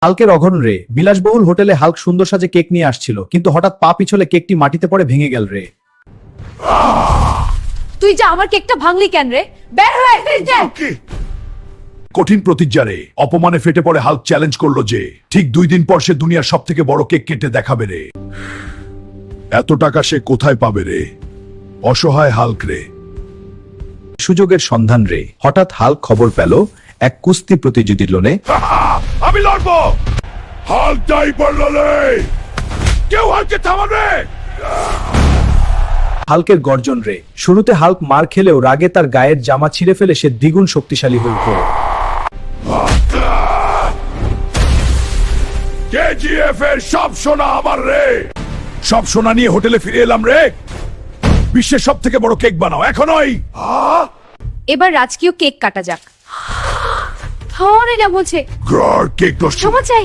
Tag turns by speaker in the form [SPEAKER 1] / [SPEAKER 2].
[SPEAKER 1] হাল্কের অঘটন রে। বিলাসবহুল হোটেলে হাল্ক সুন্দর সাজে কেক নিয়ে আসছিল, কিন্তু হঠাৎ পা পিছলে কেকটি মাটিতে পড়ে ভেঙে গেল রে।
[SPEAKER 2] তুই যা আমার কেকটা ভাঙলি কেন রে? বের হয়ে
[SPEAKER 3] কঠিন প্রতিজ্ঞা রে। অপমানে ফেটে পড়ে হাল্ক চ্যালেঞ্জ করলো যে ঠিক 2 দিন পর সে দুনিয়ার সব থেকে বড় কেক কেটে দেখাবে রে। এত টাকা সে কোথায় পাবে রে? অসহায় হাল্ক রে।
[SPEAKER 1] সুযোগের সন্ধান রে। হঠাৎ হাল্ক খবর পেল এক কুস্তি প্রতিযোগিতার লোনে
[SPEAKER 3] আমি লড়বো। হাল্ক যাই পড়লো রে। কেউ হাল্ককে থামাবে?
[SPEAKER 1] হাল্কের গর্জন রে। শুরুতে হাল্ক মার খেলেও রাগে তার গায়ের জামা ছিঁড়ে ফেলে সে দ্বিগুণ শক্তিশালী হয়ে উঠল।
[SPEAKER 3] কেজিএফ এর সব সোনা আমার রে। সব সোনা নিয়ে হোটেলে ফিরে এলাম রে। বিশ্বের সব থেকে বড় কেক বানাও এখনই।
[SPEAKER 2] এবার রাজকীয় কেক কাটা যাক। হ্যাঁ রে, না বলছে
[SPEAKER 3] কেক নষ্ট।
[SPEAKER 2] ক্ষমা চাই।